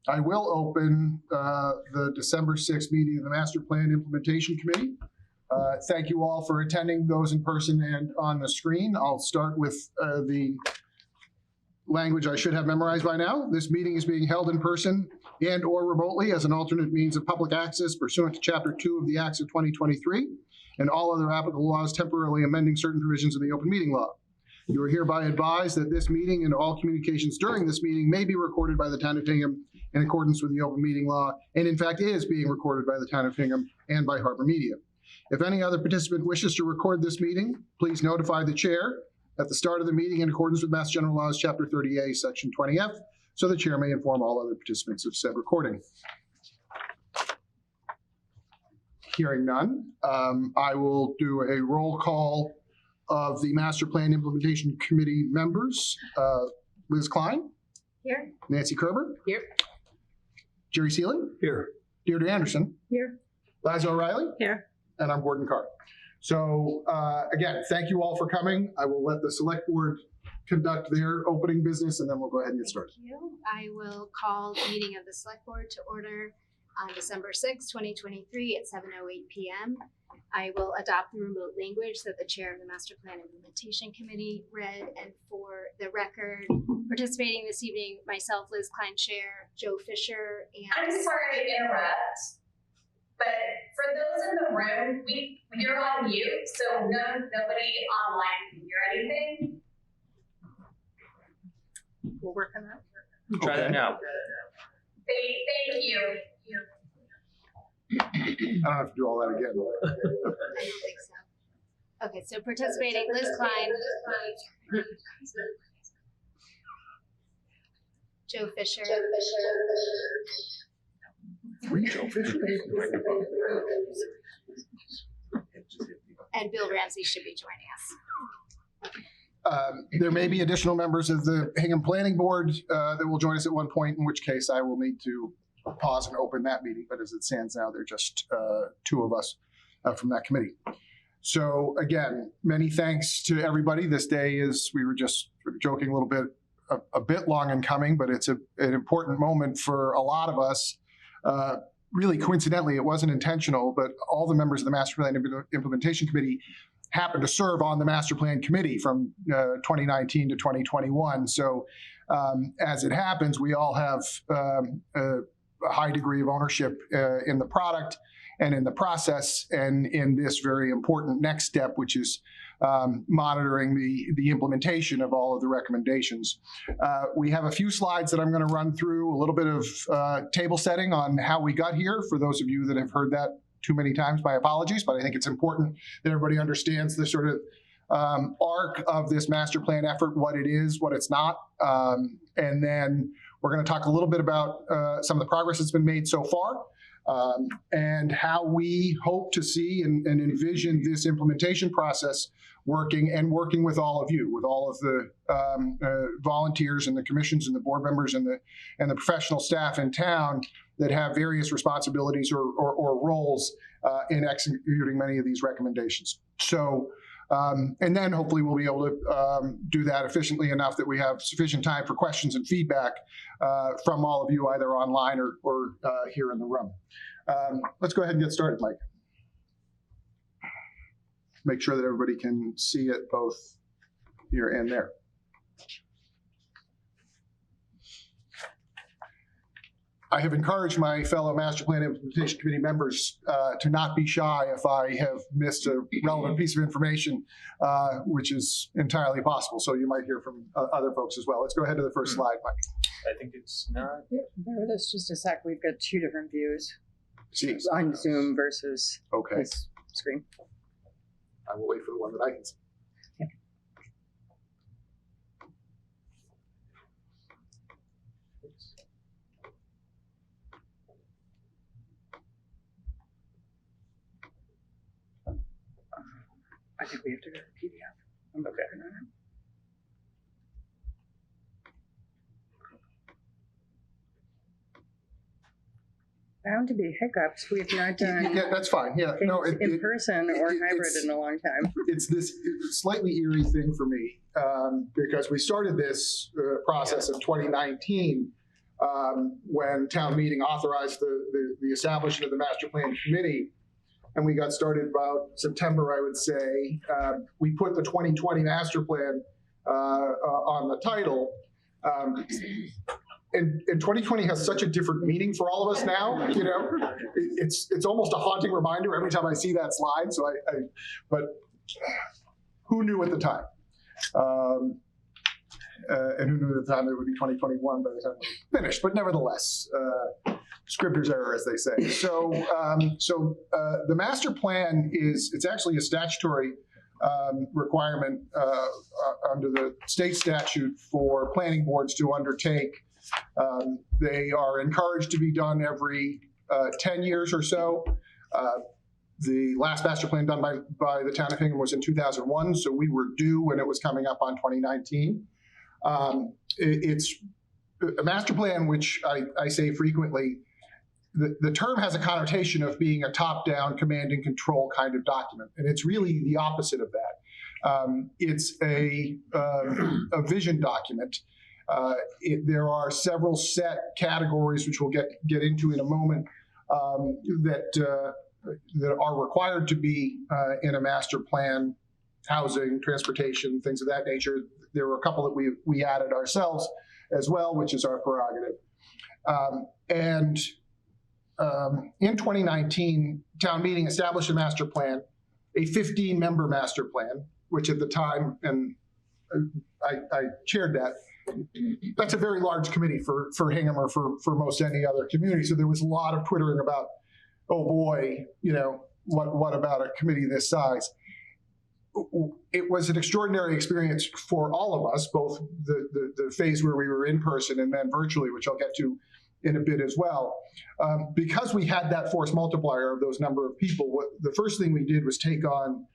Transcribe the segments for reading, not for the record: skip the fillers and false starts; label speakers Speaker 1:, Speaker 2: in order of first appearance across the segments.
Speaker 1: I will open the December 6th meeting of the Master Plan Implementation Committee. Thank you all for attending, those in person and on the screen. I'll start with the language I should have memorized by now. This meeting is being held in person and or remotely as an alternate means of public access pursuant to Chapter 2 of the Acts of 2023 and all other applicable laws temporarily amending certain provisions of the open meeting law. You are hereby advised that this meeting and all communications during this meeting may be recorded by the town of Hingham in accordance with the open meeting law, and in fact is being recorded by the town of Hingham and by Harbor Media. If any other participant wishes to record this meeting, please notify the chair at the start of the meeting in accordance with Mass General Laws, Chapter 30A, Section 20F, so the chair may inform all other participants of said recording. Hearing none, I will do a roll call of the Master Plan Implementation Committee members. Liz Klein. Here. Nancy Kerber. Here. Jerry Seelan.
Speaker 2: Here.
Speaker 1: Deirdre Anderson.
Speaker 3: Here.
Speaker 1: Liza O'Reilly.
Speaker 3: Here.
Speaker 1: And I'm Gordon Carr. So again, thank you all for coming. I will let the select board conduct their opening business and then we'll go ahead and get started.
Speaker 4: Thank you. I will call the meeting of the select board to order on December 6, 2023 at 7:08 p.m. I will adopt the remote language that the chair of the Master Plan Implementation Committee read, and for the record, participating this evening, myself, Liz Klein, Chair, Joe Fisher, and...
Speaker 5: I'm sorry to interrupt, but for those in the room, you're on mute, so nobody online can hear anything.
Speaker 3: We'll work on that.
Speaker 2: Try that now.
Speaker 5: Thank you.
Speaker 1: I don't have to do all that again.
Speaker 4: I don't think so. Okay, so participating, Liz Klein, Joe Fisher,
Speaker 1: Joe Fisher.
Speaker 4: and Bill Ramsey should be joining us.
Speaker 1: There may be additional members of the Hingham Planning Board that will join us at one point, in which case I will need to pause and open that meeting. But as it stands now, there are just two of us from that committee. So again, many thanks to everybody. This day is, we were just joking a little bit, a bit long in coming, but it's an important moment for a lot of us. Really coincidentally, it wasn't intentional, but all the members of the Master Plan Implementation Committee happened to serve on the Master Plan Committee from 2019 to 2021. So as it happens, we all have a high degree of ownership in the product and in the process and in this very important next step, which is monitoring the implementation of all of the recommendations. We have a few slides that I'm going to run through, a little bit of table setting on how we got here. For those of you that have heard that too many times, my apologies, but I think it's important that everybody understands the sort of arc of this master plan effort, what it is, what it's not. And then we're going to talk a little bit about some of the progress that's been made so far. And how we hope to see and envision this implementation process working with all of you, with all of the volunteers and the commissions and the board members and the professional staff in town that have various responsibilities or roles in executing many of these recommendations. So, and then hopefully we'll be able to do that efficiently enough that we have sufficient time for questions and feedback from all of you, either online or here in the room. Let's go ahead and get started, Mike. Make sure that everybody can see it both here and there. I have encouraged my fellow Master Plan Implementation Committee members to not be shy if I have missed a relevant piece of information, which is entirely possible. So you might hear from other folks as well. Let's go ahead to the first slide, Mike.
Speaker 2: I think it's not.
Speaker 3: Yep, bear with us just a sec. We've got two different views
Speaker 1: See.
Speaker 3: on Zoom versus
Speaker 1: Okay.
Speaker 3: this screen.
Speaker 1: I will wait for the one that I can see.
Speaker 3: I think we have to go to PDF. I'm okay. Bound to be hiccups. We've not done
Speaker 1: Yeah, that's fine. Yeah, no,
Speaker 3: in person or hybrid in a long time.
Speaker 1: It's this slightly eerie thing for me because we started this process in 2019 when town meeting authorized the establishment of the master plan committee. And we got started about September, I would say. We put the 2020 master plan on the title. And 2020 has such a different meaning for all of us now, you know. It's almost a haunting reminder every time I see that slide. So but who knew at the time? And who knew at the time it would be 2021 by the time we finished? But nevertheless, Scribner's error, as they say. So, the master plan it's actually a statutory requirement under the state statute for planning boards to undertake. They are encouraged to be done every 10 years or so. The last master plan done by the town of Hingham was in 2001, so we were due when it was coming up on 2019. It's a master plan, which I say frequently, the term has a connotation of being a top-down command and control kind of document, and it's really the opposite of that. It's a vision document. There are several set categories, which we'll get into in a moment, that are required to be in a master plan: housing, transportation, things of that nature. There were a couple that we added ourselves as well, which is our prerogative. In 2019, town meeting established a master plan, a 15-member master plan, which at the time, and I chaired that, that's a very large committee for Hingham or for most any other community. So there was a lot of twittering about, oh boy, you know, what about a committee this size? It was an extraordinary experience for all of us, both the phase where we were in person and then virtually, which I'll get to in a bit as well. Because we had that force multiplier of those number of people, the first thing we did was take on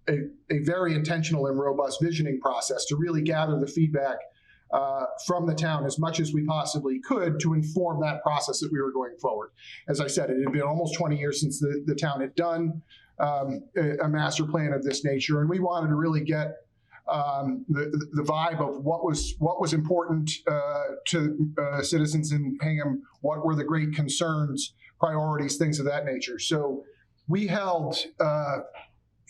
Speaker 1: a very intentional and robust visioning process to really gather the feedback from the town as much as we possibly could to inform that process that we were going forward. As I said, it had been almost 20 years since the town had done a master plan of this nature, and we wanted to really get the vibe of what was important to citizens in Hingham, what were the great concerns, priorities, things of that nature. So we held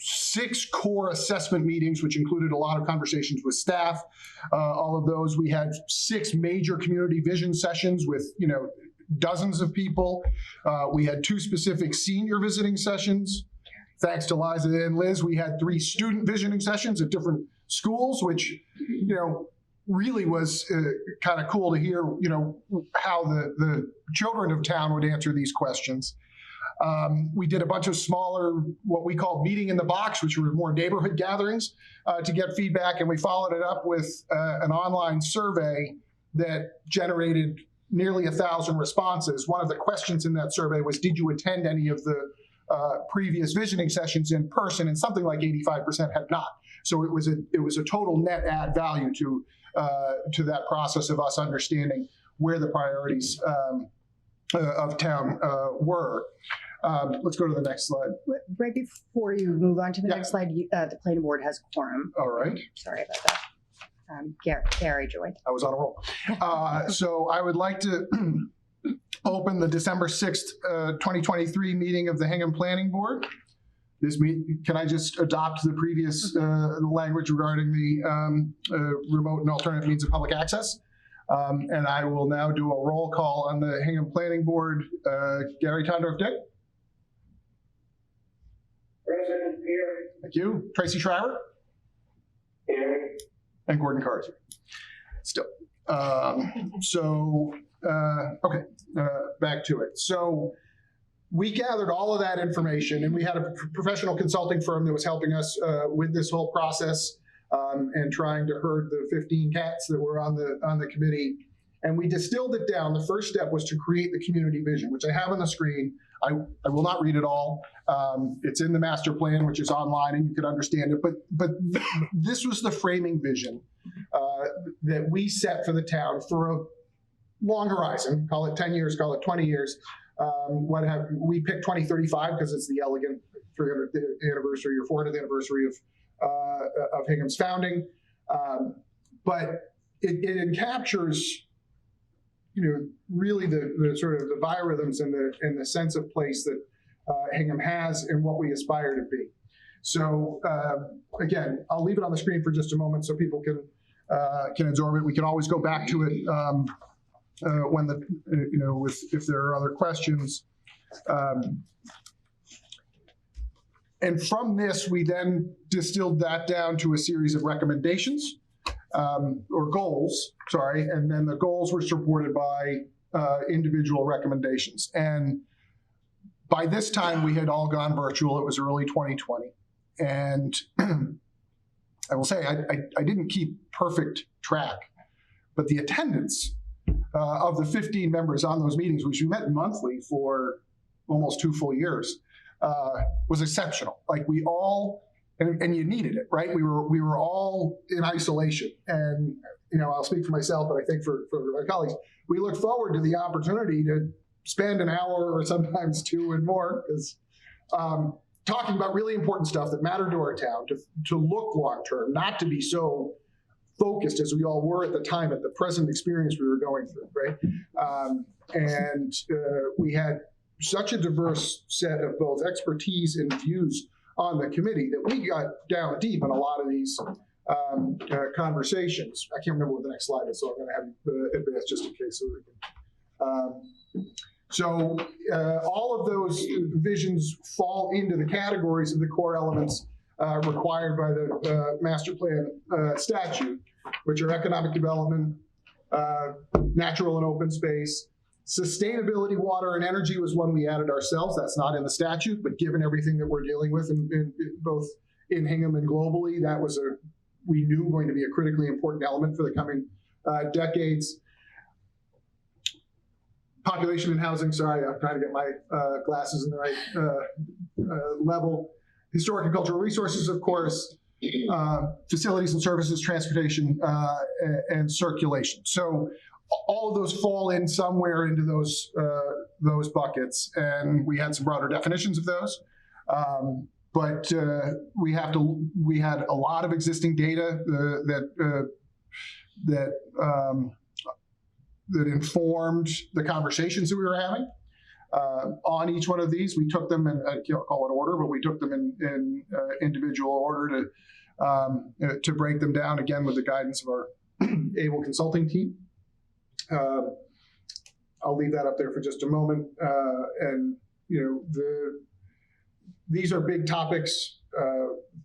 Speaker 1: 6 core assessment meetings, which included a lot of conversations with staff. All of those, we had 6 major community vision sessions with, you know, dozens of people. We had 2 specific senior visiting sessions. Thanks to Liza and Liz, we had 3 student visioning sessions at different schools, which, you know, really was kind of cool to hear, you know, how the children of town would answer these questions. We did a bunch of smaller, what we call meeting in the box, which were more neighborhood gatherings to get feedback. And we followed it up with an online survey that generated nearly 1,000 responses. One of the questions in that survey was, did you attend any of the previous visioning sessions in person? And something like 85% had not. So it was a total net add value to that process of us understanding where the priorities of town were. Let's go to the next slide.
Speaker 3: Right before you move on to the next slide, the planning board has quorum.
Speaker 1: All right.
Speaker 3: Sorry about that. Gary joined.
Speaker 1: I was on a roll. So I would like to open the December 6th, 2023 meeting of the Hingham Planning Board. Can I just adopt the previous language regarding the remote and alternate means of public access? And I will now do a roll call on the Hingham Planning Board. Gary Tondorf Dick.
Speaker 6: Present here.
Speaker 1: Thank you. Tracy Schreiber.
Speaker 6: Here.
Speaker 1: And Gordon Carter. Still. Okay, back to it. So we gathered all of that information, and we had a professional consulting firm that was helping us with this whole process and trying to herd the 15 cats that were on the committee. And we distilled it down. The first step was to create the community vision, which I have on the screen. I will not read it all. It's in the master plan, which is online, and you can understand it. But this was the framing vision that we set for the town for a long horizon. Call it 10 years, call it 20 years. We picked 2035 because it's the elegant 300th anniversary or 400th anniversary of Hingham's founding. But it captures really the sort of the biorhythms and the sense of place that Hingham has and what we aspire to be. So again, I'll leave it on the screen for just a moment so people can absorb it. We can always go back to it when if there are other questions. And from this, we then distilled that down to a series of recommendations or goals, sorry, and then the goals were supported by individual recommendations. And by this time, we had all gone virtual. It was early 2020. And I will say, I didn't keep perfect track, but the attendance of the 15 members on those meetings, which we met monthly for almost 2 full years, was exceptional. Like we all, and you needed it, right? We were all in isolation. And, I'll speak for myself, but I think for my colleagues, we look forward to the opportunity to spend an hour or sometimes 2 and more, because talking about really important stuff that mattered to our town, to look long-term, not to be so focused as we all were at the time, at the present experience we were going through, right? And we had such a diverse set of both expertise and views on the committee that we got down deep in a lot of these conversations. I can't remember what the next slide is, so I'm going to have advance just in case. So all of those visions fall into the categories of the core elements required by the master plan statute, which are economic development, natural and open space. Sustainability, water, and energy was one we added ourselves. That's not in the statute, but given everything that we're dealing with, in both in Hingham and globally, that was we knew going to be a critically important element for the coming decades. Population and housing, sorry, I'm trying to get my glasses in the right level. Historic and cultural resources, of course, facilities and services, transportation, and circulation. So all of those fall in somewhere into those buckets, and we had some broader definitions of those. But we had a lot of existing data that informed the conversations that we were having on each one of these. We took them in, I can't call it order, but we took them in individual order to break them down, again, with the guidance of our able consulting team. I'll leave that up there for just a moment. And these are big topics.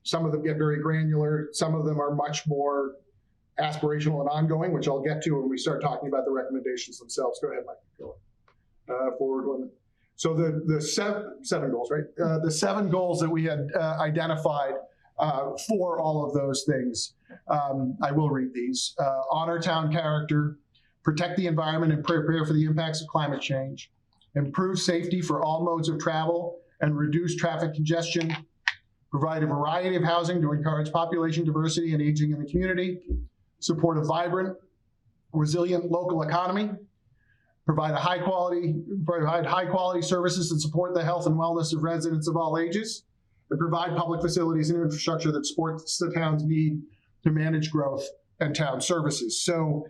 Speaker 1: Some of them get very granular. Some of them are much more aspirational and ongoing, which I'll get to when we start talking about the recommendations themselves. Go ahead, Mike. Go forward one. So the seven goals, right? The 7 goals that we had identified for all of those things. I will read these. Honor town character, protect the environment and prepare for the impacts of climate change, improve safety for all modes of travel and reduce traffic congestion, provide a variety of housing to encourage population diversity and aging in the community, support a vibrant, resilient local economy, provide high quality services that support the health and wellness of residents of all ages, and provide public facilities and infrastructure that supports the town's need to manage growth and town services. So,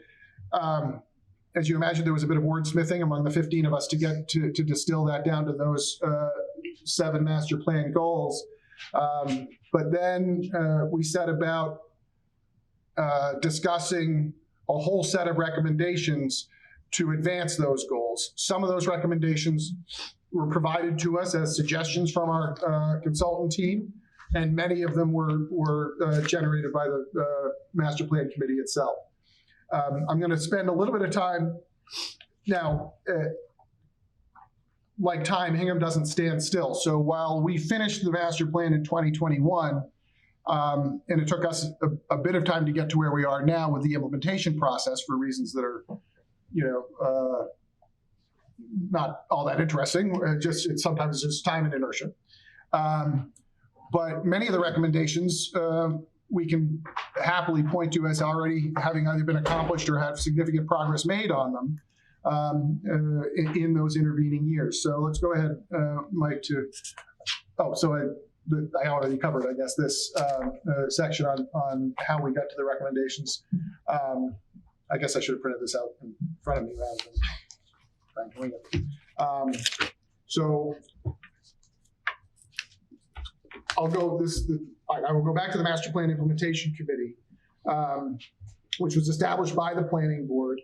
Speaker 1: as you imagine, there was a bit of wordsmithing among the 15 of us to get to distill that down to those 7 master plan goals. But then we set about discussing a whole set of recommendations to advance those goals. Some of those recommendations were provided to us as suggestions from our consultant team, and many of them were generated by the master plan committee itself. I'm going to spend a little bit of time now. Like time, Hingham doesn't stand still. So while we finished the master plan in 2021, and it took us a bit of time to get to where we are now with the implementation process for reasons that are, not all that interesting. Sometimes it's just time and inertia. But many of the recommendations we can happily point to as already having either been accomplished or have significant progress made on them in those intervening years. So let's go ahead, Mike, I already covered, I guess, this section on how we got to the recommendations. I guess I should have printed this out in front of me rather than trying to wing it. So I will go back to the Master Plan Implementation Committee, which was established by the Planning Board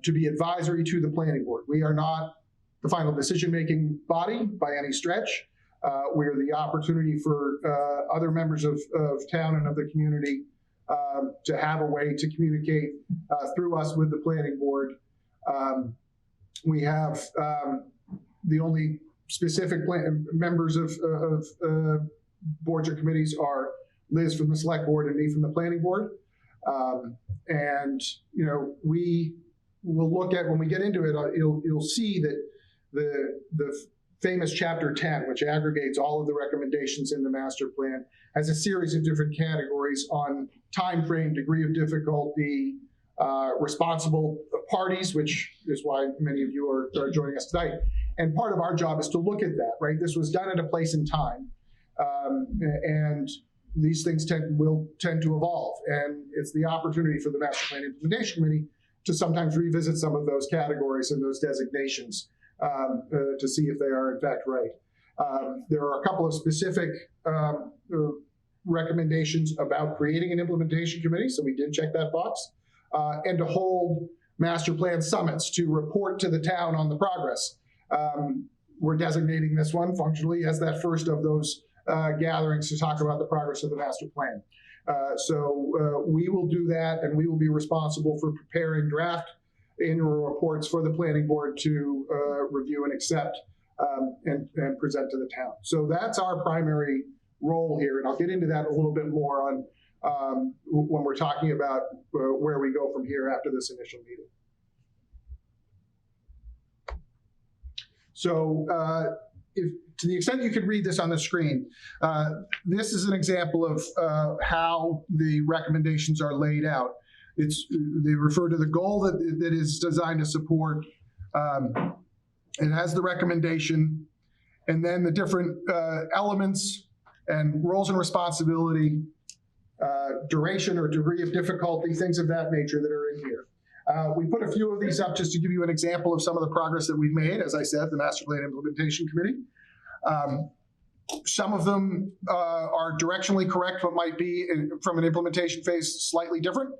Speaker 1: to be advisory to the Planning Board. We are not the final decision-making body by any stretch. We are the opportunity for other members of town and of the community to have a way to communicate through us with the Planning Board. We have the only specific members of boards or committees are Liz from the Select Board and me from the Planning Board. And we will look at, when we get into it, you'll see that the famous Chapter 10, which aggregates all of the recommendations in the master plan, has a series of different categories on time frame, degree of difficulty, responsible parties, which is why many of you are joining us tonight. And part of our job is to look at that, right? This was done at a place in time, and these things will tend to evolve. And it's the opportunity for the Master Plan Implementation Committee to sometimes revisit some of those categories and those designations to see if they are in fact right. There are a couple of specific recommendations about creating an implementation committee, so we did check that box, and to hold master plan summits to report to the town on the progress. We're designating this one functionally as that first of those gatherings to talk about the progress of the master plan. So we will do that, and we will be responsible for preparing draft annual reports for the planning board to review and accept and present to the town. So that's our primary role here, and I'll get into that a little bit more on when we're talking about where we go from here after this initial meeting. So to the extent you could read this on the screen, this is an example of how the recommendations are laid out. They refer to the goal that is designed to support. It has the recommendation, and then the different elements and roles and responsibility, duration or degree of difficulty, things of that nature that are in here. We put a few of these up just to give you an example of some of the progress that we've made. As I said, the Master Plan Implementation Committee. Some of them are directionally correct, but might be, from an implementation phase, slightly different.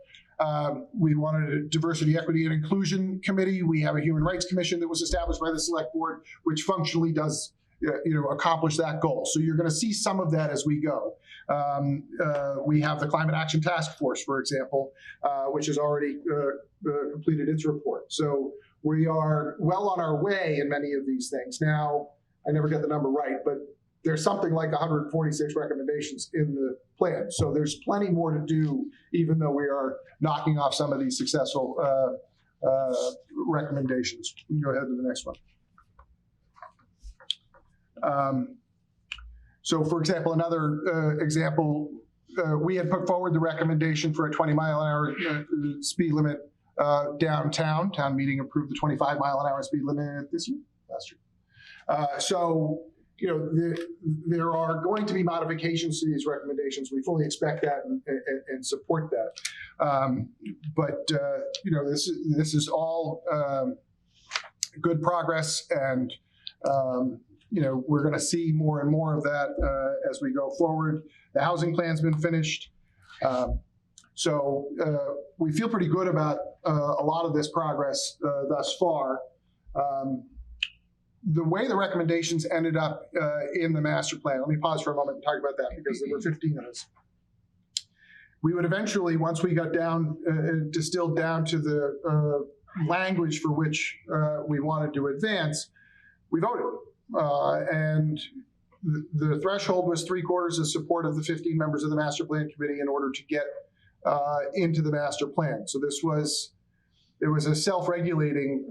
Speaker 1: We wanted a Diversity, Equity, and Inclusion Committee. We have a Human Rights Commission that was established by the Select Board, which functionally does accomplish that goal. So you're going to see some of that as we go. We have the Climate Action Task Force, for example, which has already completed its report. So we are well on our way in many of these things. Now, I never get the number right, but there's something like 146 recommendations in the plan. So there's plenty more to do, even though we are knocking off some of these successful recommendations. We can go ahead to the next one. So for example, another example, we had put forward the recommendation for a 20-mile-an-hour speed limit downtown. Town meeting approved the 25-mile-an-hour speed limit last year. So, there are going to be modifications to these recommendations. We fully expect that and support that. But this is all good progress, and we're going to see more and more of that as we go forward. The housing plan's been finished. So we feel pretty good about a lot of this progress thus far. The way the recommendations ended up in the master plan, let me pause for a moment and talk about that, because there were 15 of us. We would eventually, once we got down, distilled down to the language for which we wanted to advance, we voted. And the threshold was 3/4 of support of the 15 members of the master plan committee in order to get into the master plan. So it was a self-regulating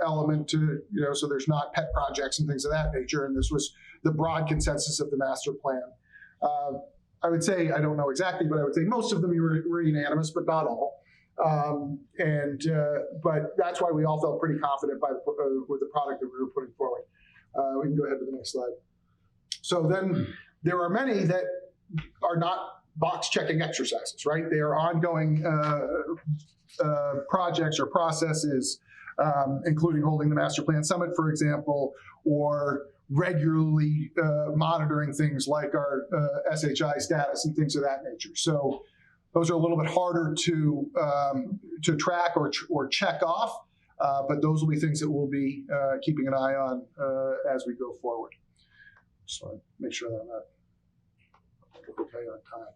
Speaker 1: element to, so there's not pet projects and things of that nature. And this was the broad consensus of the master plan. I would say, I don't know exactly, but I would say most of them were unanimous, but not all. But that's why we all felt pretty confident with the product that we were putting forward. We can go ahead to the next slide. So then there are many that are not box checking exercises, right? They are ongoing projects or processes, including holding the master plan summit, for example, or regularly monitoring things like our SHI status and things of that nature. So those are a little bit harder to track or check off, but those will be things that we'll be keeping an eye on as we go forward. Just want to make sure that I'm not okay on time.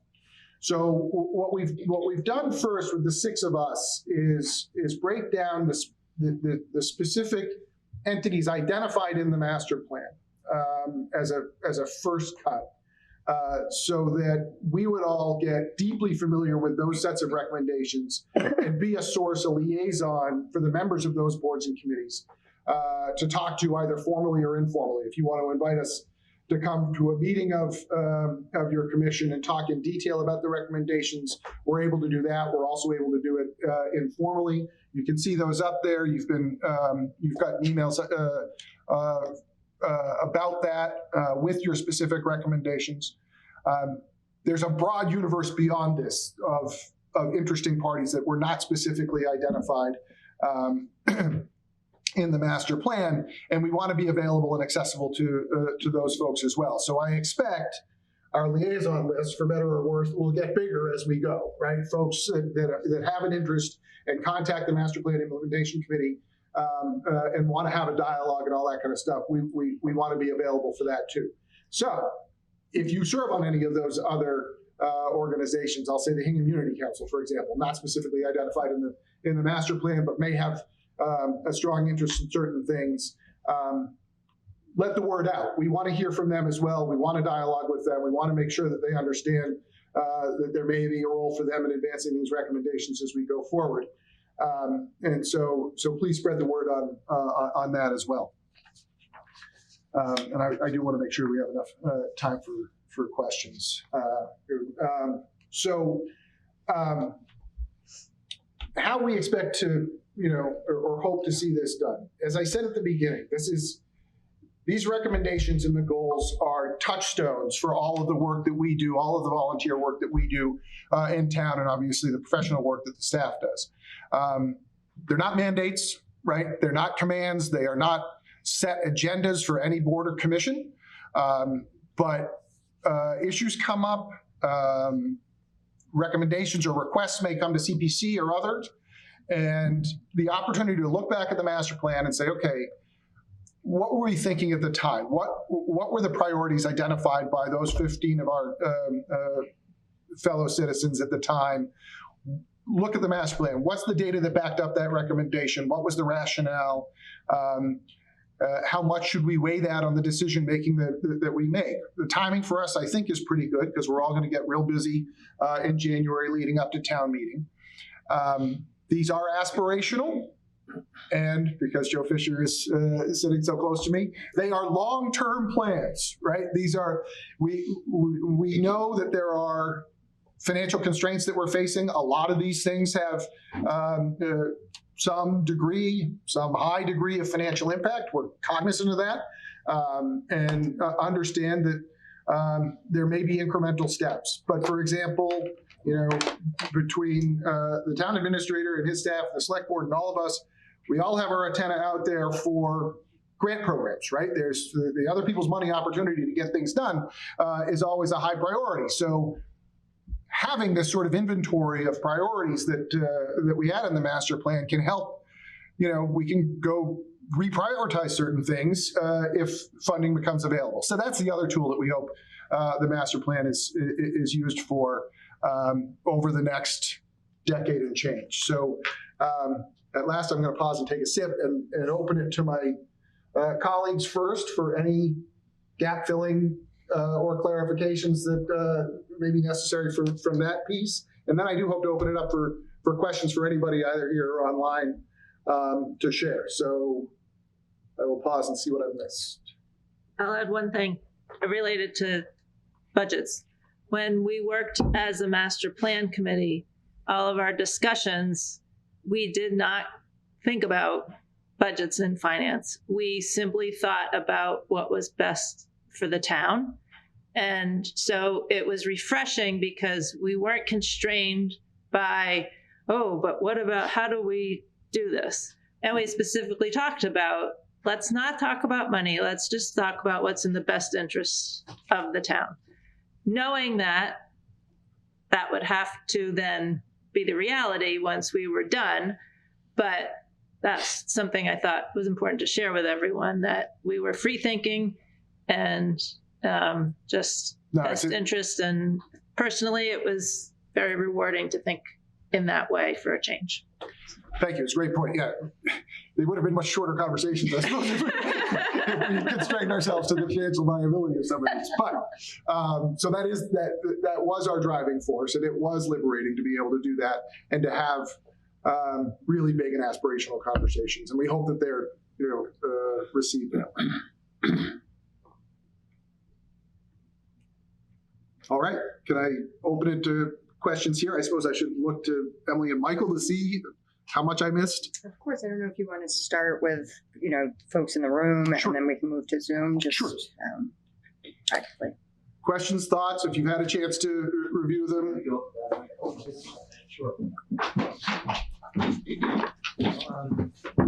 Speaker 1: So what we've done first with the 6 of us is break down the specific entities identified in the master plan as a first cut, so that we would all get deeply familiar with those sets of recommendations and be a source, a liaison for the members of those boards and committees to talk to either formally or informally. If you want to invite us to come to a meeting of your commission and talk in detail about the recommendations, we're able to do that. We're also able to do it informally. You can see those up there. You've gotten emails about that with your specific recommendations. There's a broad universe beyond this of interesting parties that were not specifically identified in the master plan, and we want to be available and accessible to those folks as well. So I expect our liaison list, for better or worse, will get bigger as we go, right? Folks that have an interest and contact the Master Plan Implementation Committee and want to have a dialogue and all that kind of stuff, we want to be available for that too. So if you serve on any of those other organizations, I'll say the Hingham Unity Council, for example, not specifically identified in the master plan, but may have a strong interest in certain things, let the word out. We want to hear from them as well. We want to dialogue with them. We want to make sure that they understand that there may be a role for them in advancing these recommendations as we go forward. And so please spread the word on that as well. And I do want to make sure we have enough time for questions. How we expect to, or hope to see this done. As I said at the beginning, these recommendations and the goals are touchstones for all of the work that we do, all of the volunteer work that we do in town, and obviously the professional work that the staff does. They're not mandates, right? They're not commands. They are not set agendas for any board or commission. But issues come up, recommendations or requests may come to CPC or others, and the opportunity to look back at the master plan and say, okay, what were we thinking at the time? What were the priorities identified by those 15 of our fellow citizens at the time? Look at the master plan. What's the data that backed up that recommendation? What was the rationale? How much should we weigh that on the decision making that we make? The timing for us, I think, is pretty good because we're all going to get real busy in January leading up to town meeting. These are aspirational, and because Joe Fisher is sitting so close to me, they are long-term plans, right? These are, we know that there are financial constraints that we're facing. A lot of these things have some high degree of financial impact. We're cognizant of that and understand that there may be incremental steps. But for example, between the town administrator and his staff, the select board, and all of us, we all have our antenna out there for grant programs, right? There's the other people's money opportunity to get things done is always a high priority. So having this sort of inventory of priorities that we had in the master plan can help. We can go reprioritize certain things if funding becomes available. So that's the other tool that we hope the master plan is used for over the next decade and change. So at last, I'm going to pause and take a sip and open it to my colleagues first for any gap filling or clarifications that may be necessary from that piece. And then I do hope to open it up for questions for anybody either here or online to share. So I will pause and see what I've missed.
Speaker 7: I'll add one thing related to budgets. When we worked as a master plan committee, all of our discussions, we did not think about budgets and finance. We simply thought about what was best for the town. And so it was refreshing because we weren't constrained by, oh, but what about, how do we do this? And we specifically talked about, let's not talk about money. Let's just talk about what's in the best interest of the town. Knowing that that would have to then be the reality once we were done. But that's something I thought was important to share with everyone, that we were free thinking and just best interest. And personally, it was very rewarding to think in that way for a change.
Speaker 1: Thank you. It's a great point. Yeah. They would have been much shorter conversations, I suppose, if we constrained ourselves to the financial viability of some of these. But so that was our driving force, and it was liberating to be able to do that and to have really big and aspirational conversations. And we hope that they're received that way. All right. Can I open it to questions here? I suppose I should look to Emily and Michael to see how much I missed.
Speaker 3: Of course, I don't know if you want to start with, folks in the room,
Speaker 1: Sure.
Speaker 3: and then we can move to Zoom. Just,
Speaker 1: Sure.
Speaker 3: Practically.
Speaker 1: Questions, thoughts, if you've had a chance to review them?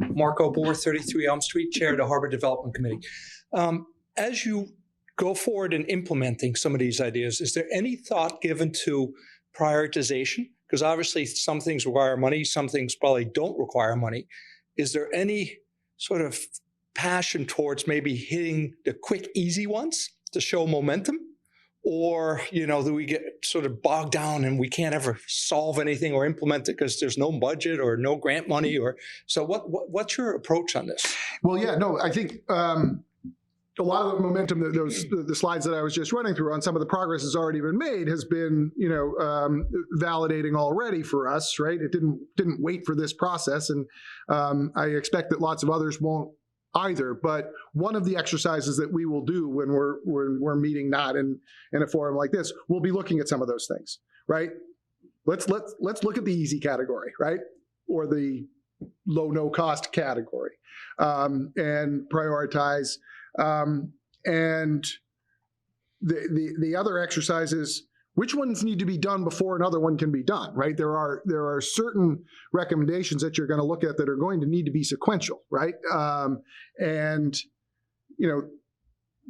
Speaker 8: Marco Bohr, 33 Elm Street, Chair of the Harbor Development Committee. As you go forward in implementing some of these ideas, is there any thought given to prioritization? Because obviously some things require money, some things probably don't require money. Is there any sort of passion towards maybe hitting the quick, easy ones to show momentum? Or, do we get sort of bogged down and we can't ever solve anything or implement it because there's no budget or no grant money? Or so what's your approach on this?
Speaker 1: Well, yeah, no, I think a lot of the momentum that the slides that I was just running through on some of the progress has already been made has been, validating already for us, right? It didn't wait for this process. And I expect that lots of others won't either. But one of the exercises that we will do when we're meeting not in a forum like this, we'll be looking at some of those things, right? Let's look at the easy category, right? Or the low, no cost category, and prioritize. And the other exercises, which ones need to be done before another one can be done, right? There are certain recommendations that you're going to look at that are going to need to be sequential, right? And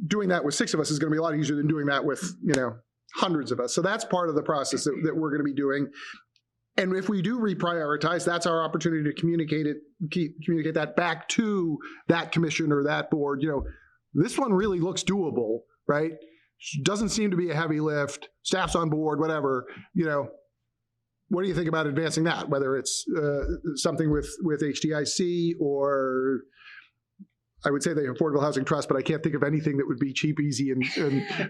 Speaker 1: doing that with 6 of us is going to be a lot easier than doing that with hundreds of us. So that's part of the process that we're going to be doing. And if we do reprioritize, that's our opportunity to communicate that back to that commission or that board. This one really looks doable, right? Doesn't seem to be a heavy lift. Staff's on board, whatever. What do you think about advancing that? Whether it's something with HDIC or I would say the Affordable Housing Trust, but I can't think of anything that would be cheap, easy, and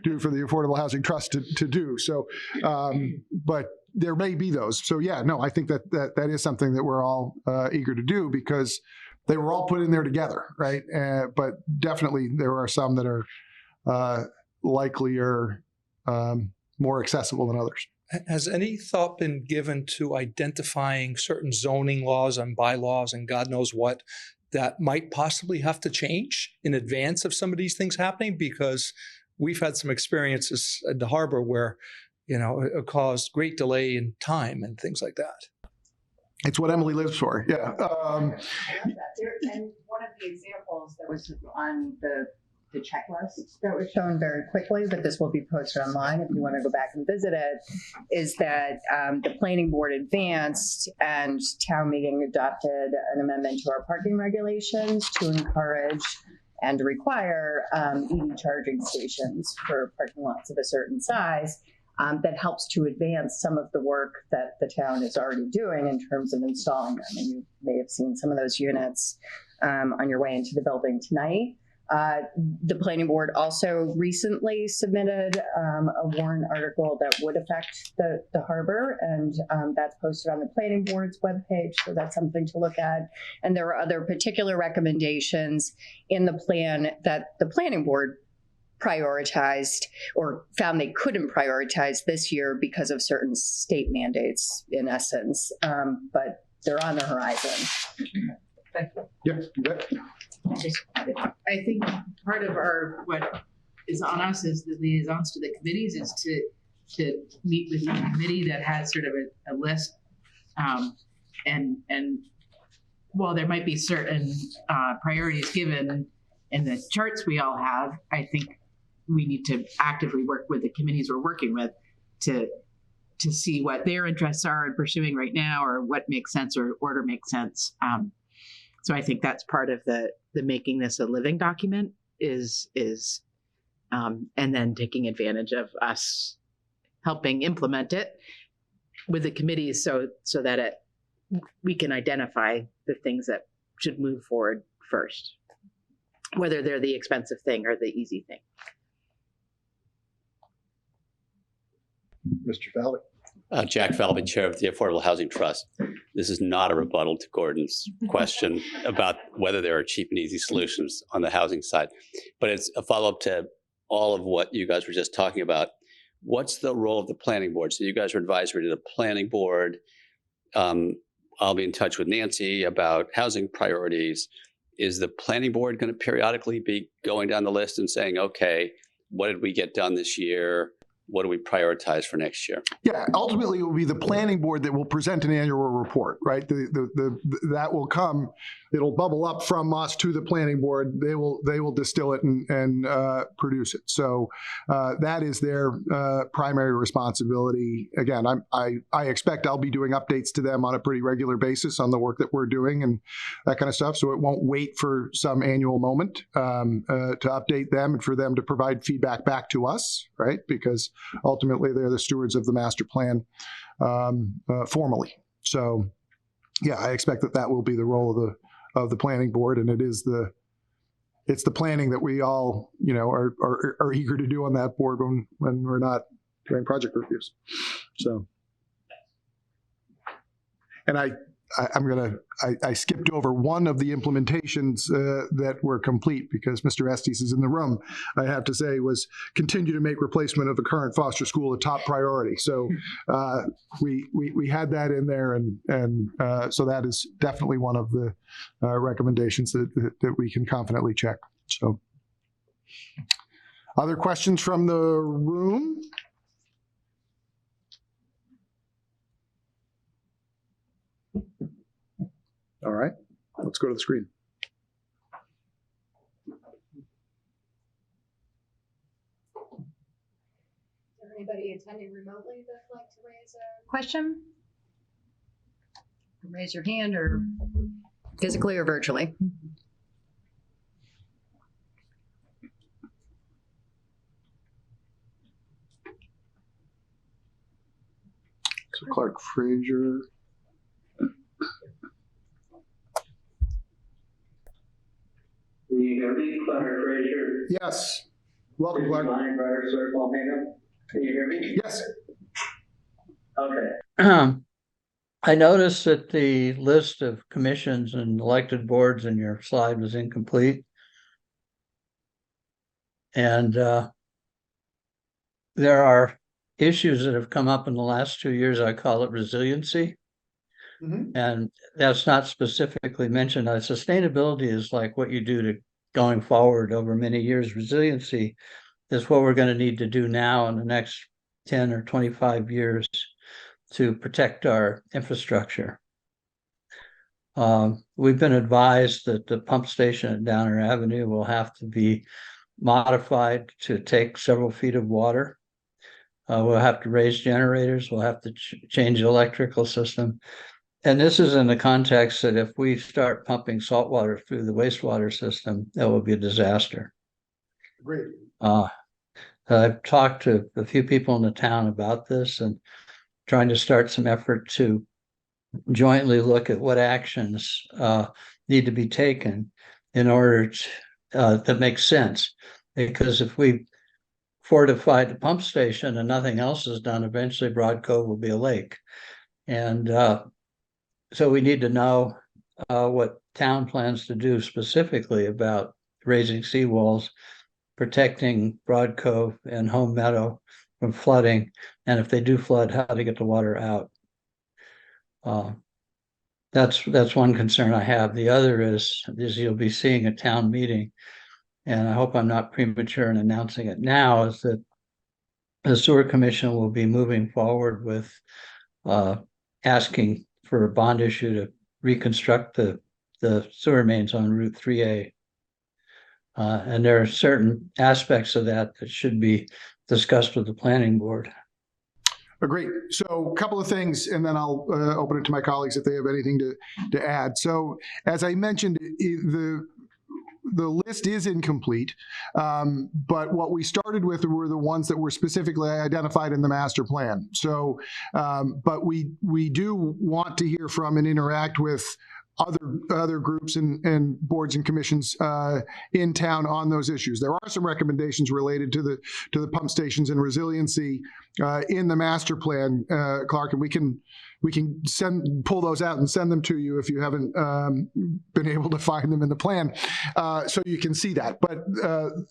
Speaker 1: do for the Affordable Housing Trust to do. So, but there may be those. So yeah, no, I think that is something that we're all eager to do because they were all put in there together, right? But definitely there are some that are likelier, more accessible than others.
Speaker 8: Has any thought been given to identifying certain zoning laws and bylaws and God knows what that might possibly have to change in advance of some of these things happening? Because we've had some experiences at the harbor where, it caused great delay in time and things like that.
Speaker 1: It's what Emily lives for. Yeah.
Speaker 3: And one of the examples that was on the checklist that was shown very quickly, but this will be posted online if you want to go back and visit it, is that the planning board advanced and town meeting adopted an amendment to our parking regulations to encourage and require EV charging stations for parking lots of a certain size. That helps to advance some of the work that the town is already doing in terms of installing them. And you may have seen some of those units on your way into the building tonight. The planning board also recently submitted a warrant article that would affect the harbor, and that's posted on the planning board's webpage, so that's something to look at. And there are other particular recommendations in the plan that the planning board prioritized or found they couldn't prioritize this year because of certain state mandates, in essence, but they're on the horizon.
Speaker 1: Yeah, you bet.
Speaker 9: I think part of what is on us as the liaisons to the committees is to meet with each committee that has sort of a list. And while there might be certain priorities given in the charts we all have, I think we need to actively work with the committees we're working with to see what their interests are in pursuing right now, or what makes sense or order makes sense. So I think that's part of the making this a living document is and then taking advantage of us helping implement it with the committees so that we can identify the things that should move forward first, whether they're the expensive thing or the easy thing.
Speaker 1: Mr. Falvey.
Speaker 10: Jack Falvey, Chair of the Affordable Housing Trust. This is not a rebuttal to Gordon's question about whether there are cheap and easy solutions on the housing side, but it's a follow-up to all of what you guys were just talking about. What's the role of the planning board? So you guys are advisory to the planning board. I'll be in touch with Nancy about housing priorities. Is the planning board going to periodically be going down the list and saying, okay, what did we get done this year? What do we prioritize for next year?
Speaker 1: Yeah, ultimately, it will be the planning board that will present an annual report, right? That will come. It'll bubble up from us to the planning board. They will distill it and produce it. So that is their primary responsibility. Again, I expect I'll be doing updates to them on a pretty regular basis on the work that we're doing and that kind of stuff. So it won't wait for some annual moment to update them and for them to provide feedback back to us, right? Because ultimately, they're the stewards of the master plan formally. So, yeah, I expect that will be the role of the planning board, and it's the planning that we all are eager to do on that board when we're not doing project reviews. So, and I skipped over one of the implementations that were complete because Mr. Estes is in the room. I have to say was continue to make replacement of the current Foster School a top priority. So we had that in there, and so that is definitely one of the recommendations that we can confidently check. So, other questions from the room? All right, let's go to the screen.
Speaker 4: Is there anybody attending remotely that'd like to raise a question?
Speaker 3: Raise your hand, or physically or virtually.
Speaker 1: So Clark Fraser.
Speaker 6: Can you hear me, Clark Fraser?
Speaker 1: Yes. Welcome, Clark.
Speaker 6: Line Briar Circle, Hingham. Can you hear me?
Speaker 1: Yes.
Speaker 6: Okay.
Speaker 11: I noticed that the list of commissions and elected boards in your slide was incomplete. And there are issues that have come up in the last 2 years. I call it resiliency. Mm-hmm. And that's not specifically mentioned. Sustainability is like what you do to going forward over many years. Resiliency is what we're going to need to do now in the next 10 or 25 years to protect our infrastructure. We've been advised that the pump station at Downer Avenue will have to be modified to take several feet of water. We'll have to raise generators. We'll have to change the electrical system. And this is in the context that if we start pumping salt water through the wastewater system, that will be a disaster.
Speaker 1: Great.
Speaker 11: I've talked to a few people in the town about this and trying to start some effort to jointly look at what actions need to be taken in order to that makes sense. Because if we fortify the pump station and nothing else is done, eventually Broad Cove will be a lake. And so we need to know what town plans to do specifically about raising seawalls, protecting Broad Cove and Home Meadow from flooding, and if they do flood, how to get the water out. That's one concern I have. The other is you'll be seeing a town meeting and I hope I'm not premature in announcing it now, is that the Sewer Commission will be moving forward with asking for a bond issue to reconstruct the sewer mains on Route 3A. And there are certain aspects of that that should be discussed with the planning board.
Speaker 1: Great. So a couple of things, and then I'll open it to my colleagues if they have anything to add. So as I mentioned, the list is incomplete, but what we started with were the ones that were specifically identified in the master plan. So, but we do want to hear from and interact with other groups and boards and commissions in town on those issues. There are some recommendations related to the pump stations and resiliency in the master plan, Clark, and we can pull those out and send them to you if you haven't been able to find them in the plan, so you can see that. But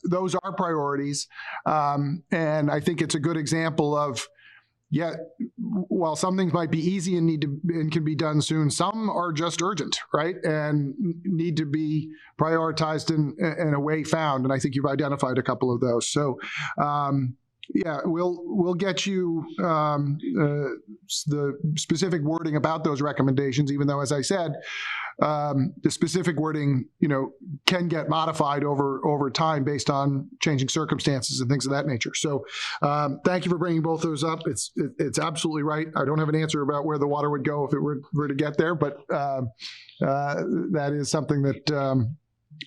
Speaker 1: those are priorities, and I think it's a good example of, yeah, while some things might be easy and can be done soon, some are just urgent, right? And need to be prioritized in a way found. And I think you've identified a couple of those. So, yeah, we'll get you the specific wording about those recommendations, even though, as I said, the specific wording, can get modified over time based on changing circumstances and things of that nature. So thank you for bringing both those up. It's absolutely right. I don't have an answer about where the water would go if it were to get there, but that is something that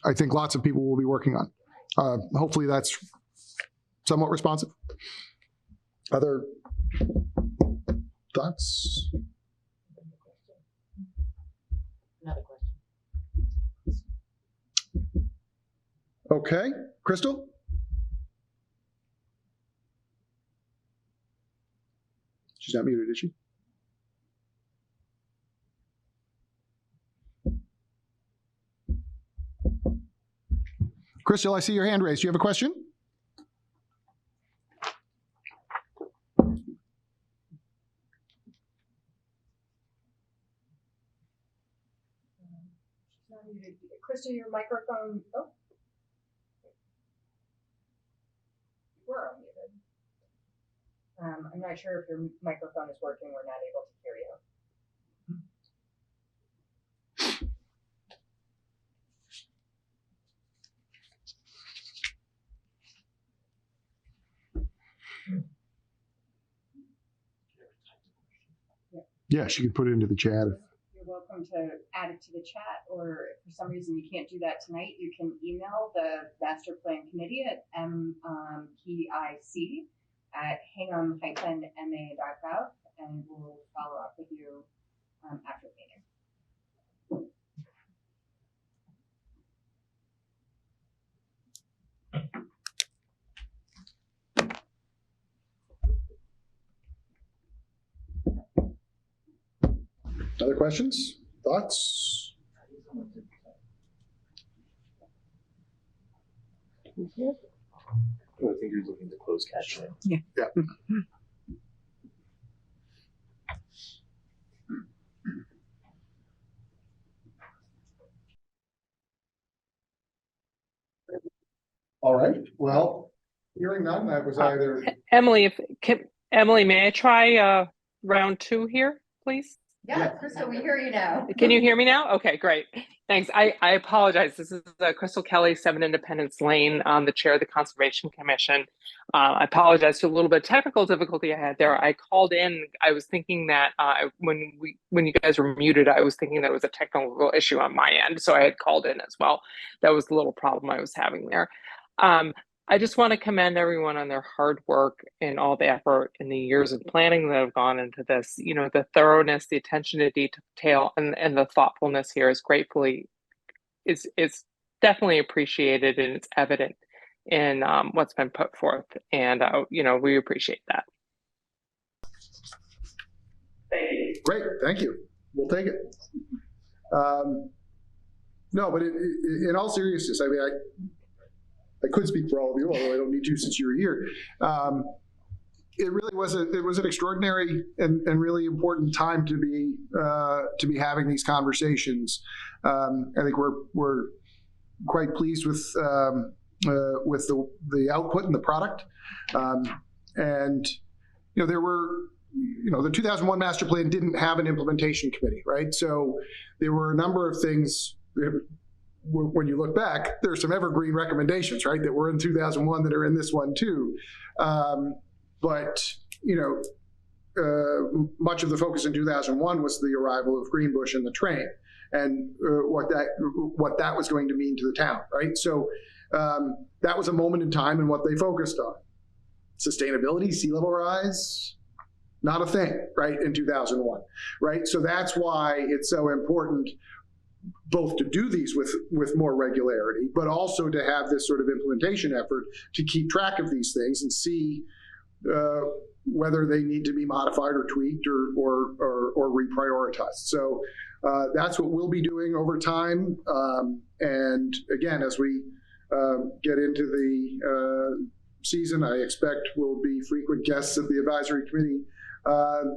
Speaker 1: I think lots of people will be working on. Hopefully that's somewhat responsive. Other thoughts?
Speaker 9: Another question.
Speaker 1: Okay, Crystal? She's not muted, is she? Crystal, I see your hand raised. Do you have a question?
Speaker 12: Krista, your microphone. Oh, you were unmuted. I'm not sure if your microphone is working. We're not able to hear you.
Speaker 1: Yeah, she can put it into the chat.
Speaker 12: You're welcome to add it to the chat, or if for some reason you can't do that tonight, you can email the master plan committee at mpic@hingham-ma.gov, and we'll follow up with you after the meeting.
Speaker 1: Other questions? Thoughts?
Speaker 2: I think you're looking to close captioning.
Speaker 9: Yeah.
Speaker 1: All right. Well, hearing none, that was either.
Speaker 13: Emily, Emily, may I try round 2 here, please?
Speaker 3: Yeah, Crystal, we hear you now.
Speaker 13: Can you hear me now? Okay, great. Thanks. I apologize. This is Crystal Kelly, 7 Independence Lane, the chair of the Conservation Commission. I apologize for a little bit of technical difficulty I had there. I called in. I was thinking that when you guys were muted, I was thinking that it was a technical issue on my end. So I had called in as well. That was the little problem I was having there. I just want to commend everyone on their hard work and all the effort in the years of planning that have gone into this. The thoroughness, the attention to detail, and the thoughtfulness here is it's definitely appreciated, and it's evident in what's been put forth. And we appreciate that.
Speaker 6: Thank you.
Speaker 1: Great, thank you. We'll take it. No, but in all seriousness, I mean, I could speak for all of you, although I don't need to since you're here. It really was an extraordinary and really important time to be having these conversations. I think we're quite pleased with with the output and the product. And there were, the 2001 master plan didn't have an implementation committee, right? So there were a number of things. When you look back, there's some evergreen recommendations, right, that were in 2001 that are in this one too. But much of the focus in 2001 was the arrival of Greenbush and the train, and what that was going to mean to the town, right? So that was a moment in time and what they focused on. Sustainability, sea level rise, not a thing, right, in 2001, right? So that's why it's so important both to do these with more regularity, but also to have this sort of implementation effort to keep track of these things and see whether they need to be modified or tweaked or reprioritized. So that's what we'll be doing over time. And again, as we get into the season, I expect we'll be frequent guests at the advisory committee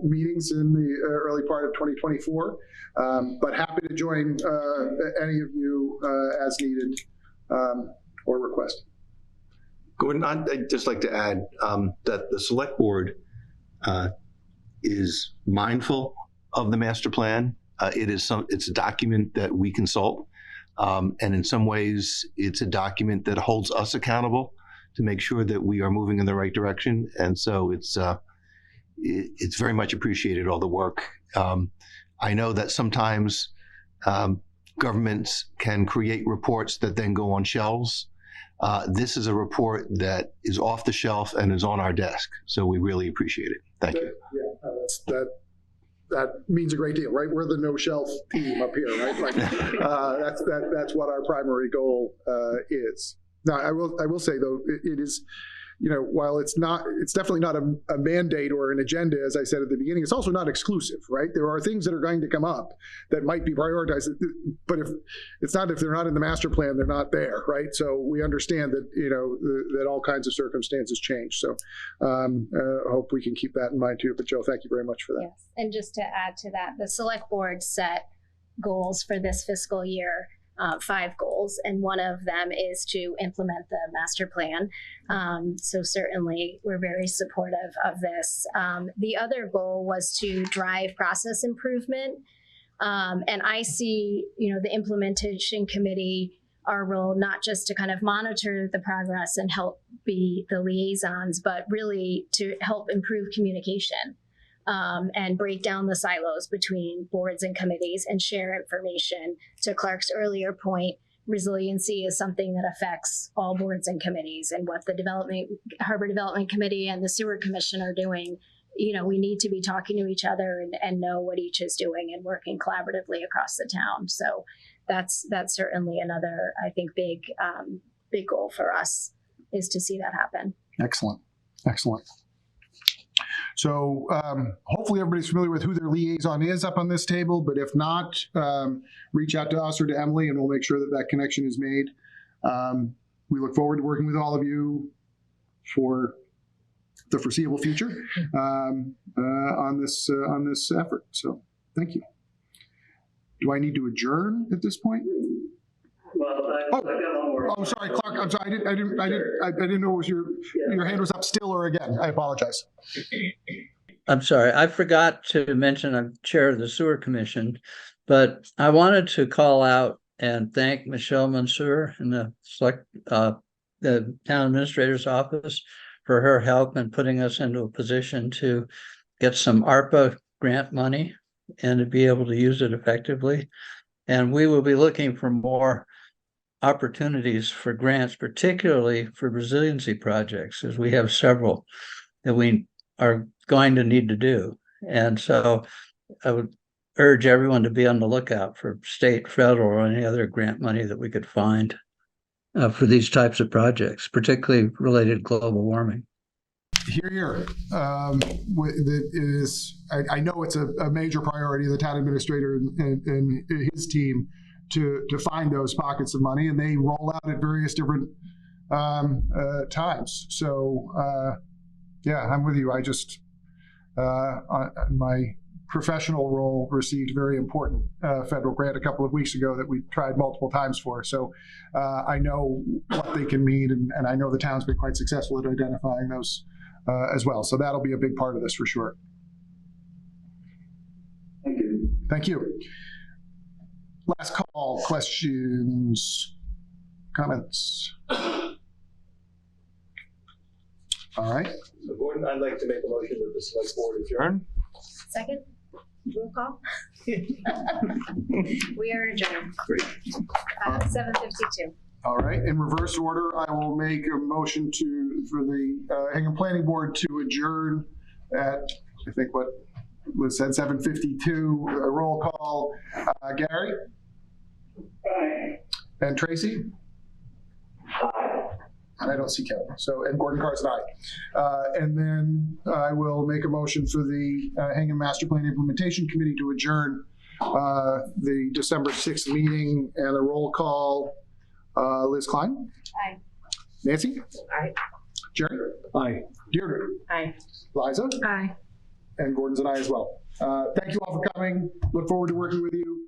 Speaker 1: meetings in the early part of 2024. But happy to join any of you as needed or requested.
Speaker 14: Gordon, I'd just like to add that the select board is mindful of the master plan. It's a document that we consult, and in some ways, it's a document that holds us accountable to make sure that we are moving in the right direction. And so it's very much appreciated, all the work. I know that sometimes governments can create reports that then go on shelves. This is a report that is off the shelf and is on our desk. So we really appreciate it. Thank you.
Speaker 1: Yeah, that means a great deal, right? We're the no shelf team up here, right? Like, that's what our primary goal is. Now, I will say though, it is, while it's definitely not a mandate or an agenda, as I said at the beginning, it's also not exclusive, right? There are things that are going to come up that might be prioritized, but if they're not in the master plan, they're not there, right? So we understand that, that all kinds of circumstances change. So I hope we can keep that in mind too. But Joe, thank you very much for that.
Speaker 4: Yes, and just to add to that, the select board set goals for this fiscal year. 5 goals, and one of them is to implement the master plan. So certainly we're very supportive of this. The other goal was to drive process improvement. And I see, the implementation committee, our role, not just to kind of monitor the progress and help be the liaisons, but really to help improve communication. And break down the silos between boards and committees and share information. To Clark's earlier point, resiliency is something that affects all boards and committees, and what the Harbor Development Committee and the Sewer Commission are doing. We need to be talking to each other and know what each is doing and working collaboratively across the town. So that's certainly another, I think, big goal for us, is to see that happen.
Speaker 1: Excellent. So hopefully everybody's familiar with who their liaison is up on this table, but if not, reach out to us or to Emily and we'll make sure that connection is made. We look forward to working with all of you for the foreseeable future on this effort. So thank you. Do I need to adjourn at this point?
Speaker 6: Well, I got one more.
Speaker 1: Oh, sorry, Clark. I'm sorry. I didn't know it was your hand was up still or again. I apologize.
Speaker 11: I'm sorry. I forgot to mention I'm chair of the Sewer Commission, but I wanted to call out and thank Michelle Mansour in the town administrator's office for her help in putting us into a position to get some ARPA grant money and to be able to use it effectively. And we will be looking for more opportunities for grants, particularly for resiliency projects, as we have several that we are going to need to do. And so I would urge everyone to be on the lookout for state, federal, or any other grant money that we could find for these types of projects, particularly related to global warming.
Speaker 1: Here. It is. I know it's a major priority of the town administrator and his team to find those pockets of money, and they roll out at various different times. So yeah, I'm with you. I just my professional role received a very important federal grant a couple of weeks ago that we tried multiple times for. So I know what they can mean, and I know the town's been quite successful at identifying those as well. So that'll be a big part of this for sure.
Speaker 6: Thank you.
Speaker 1: Thank you. Last call, questions, comments? All right.
Speaker 2: So Gordon, I'd like to make a motion that the select board adjourn.
Speaker 4: Second, roll call. We are adjourned.
Speaker 2: Great.
Speaker 4: 7:52.
Speaker 1: All right, in reverse order, I will make a motion for the Hingham Planning Board to adjourn at, I think what Liz said, 7:52, a roll call. Gary?
Speaker 6: Aye.
Speaker 1: And Tracy?
Speaker 6: Aye.
Speaker 1: And I don't see Kevin, so, and Gordon Carr's an aye. And then I will make a motion for the Hingham Master Plan Implementation Committee to adjourn the December 6th meeting, and a roll call. Liz Klein?
Speaker 4: Aye.
Speaker 1: Nancy?
Speaker 9: Aye.
Speaker 1: Jerry?
Speaker 2: Aye.
Speaker 1: Deirdre?
Speaker 9: Aye.
Speaker 1: Liza?
Speaker 7: Aye.
Speaker 1: And Gordon's an aye as well. Thank you all for coming. Look forward to working with you.